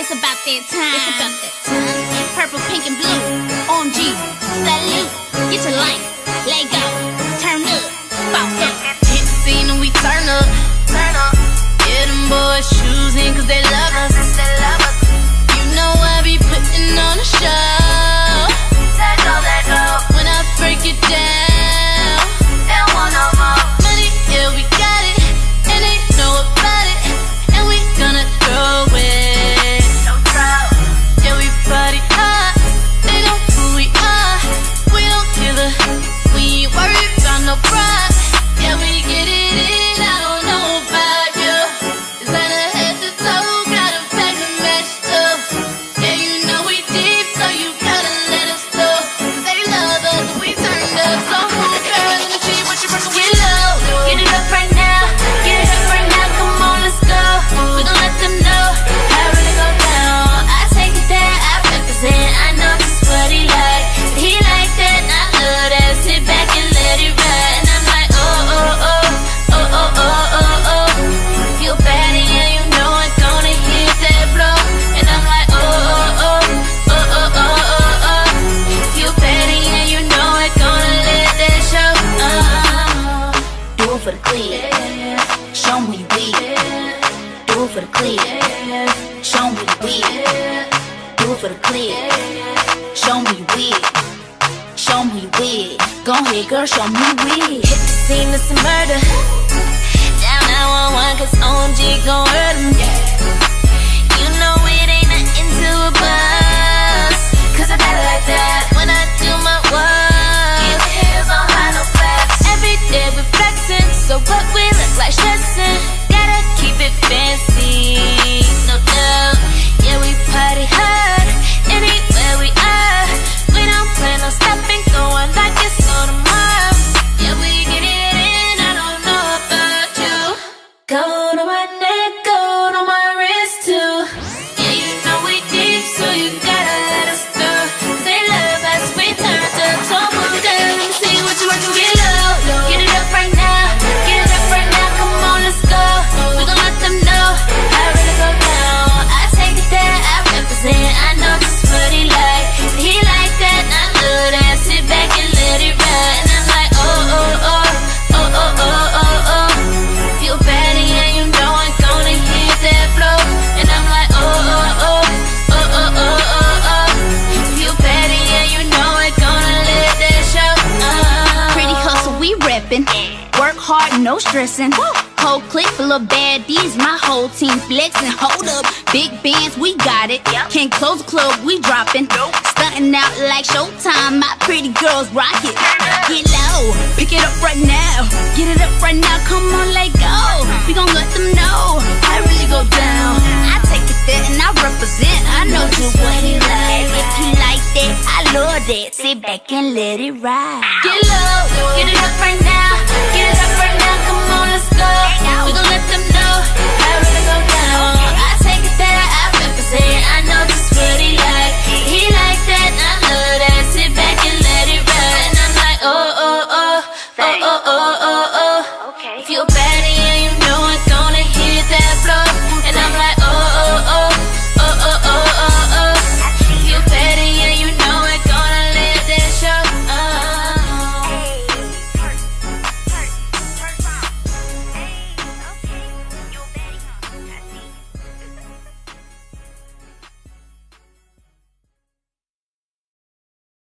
It's about that time. It's about that time. Purple, pink, and blue. OMG, salute. Get your life, let go, turn up, bounce up. Hit the scene and we turn up. Turn up. Yeah, them boys choosing cause they love us. You know I be putting on a show. Let go. When I break it down, they don't want no more money, yeah, we got it, and they know about it, and we gonna throw it. No trouble. Yeah, we party hard, they know who we are. We don't give a, we ain't worried about no pride. Yeah, we get it in, I don't know about you. Designer head to toe, got a pack to match too. Yeah, you know we deep, so you gotta let us know. Cause they love us, we turned up. So move, girl, let me see what you're working with. Get low, get it up right now. Get it up right now, come on, let's go. We gon' let them know how it really go down. I take it there, I represent, I know just what he like. He like that, I love that. Sit back and let it ride. And I'm like, oh, oh, oh, oh, oh, oh, oh, oh. Feel bad, yeah, you know I'm gonna hit that blow. And I'm like, oh, oh, oh, oh, oh, oh, oh, oh. Feel bad, yeah, you know I'm gonna let that show. Do it for the clip. Show 'em who you with. Do it for the clip. Show 'em who you with. Do it for the clip. Show 'em who you with. Show 'em who you with. Go ahead, girl, show 'em who you with. Hit the scene, it's a murder. Down 911, cause OMG gon' hurt him. You know it ain't nothing to a buzz. Cause I got it like that when I do my work. Your hands on high, no flex. Every day we flexing, so what we look like stressing. Gotta keep it fancy, no doubt. Yeah, we party hard, anywhere we are. We don't plan on stopping, going like it's no tomorrow. Yeah, we get it in, I don't know about you. Gold on my neck, gold on my wrist too. Yeah, you know we deep, so you gotta let us through. They love us, we turn to top of them. Let me see what you working with. Get low, get it up right now. Get it up right now, come on, let's go. We gon' let them know how it really go down. I take it there, I represent, I know just what he like. He like that, I love that. Sit back and let it ride. And I'm like, oh, oh, oh, oh, oh, oh, oh, oh. Feel bad, yeah, you know I'm gonna hit that flow. And I'm like, oh, oh, oh, oh, oh, oh, oh, oh. Feel bad, yeah, you know I'm gonna let that show. Pretty hustle, we reppin'. Work hard, no stressin'. Whole clique full of baddies, my whole team flexin'. Hold up, big bands, we got it. Can't close the club, we droppin'. Stuntin' out like Showtime, my pretty girls rock it. Get low, pick it up right now. Get it up right now, come on, let go. We gon' let them know how it really go down. I take it there and I represent, I know just what he like. If he like that, I love that. Sit back and let it ride. Get low, get it up right now. Get it up right now, come on, let's go. We gon' let them know how it really go down. I take it there, I represent, I know just what he like. He like that, I love that. Sit back and let it ride. And I'm like, oh, oh, oh, oh, oh, oh, oh, oh. Feel bad.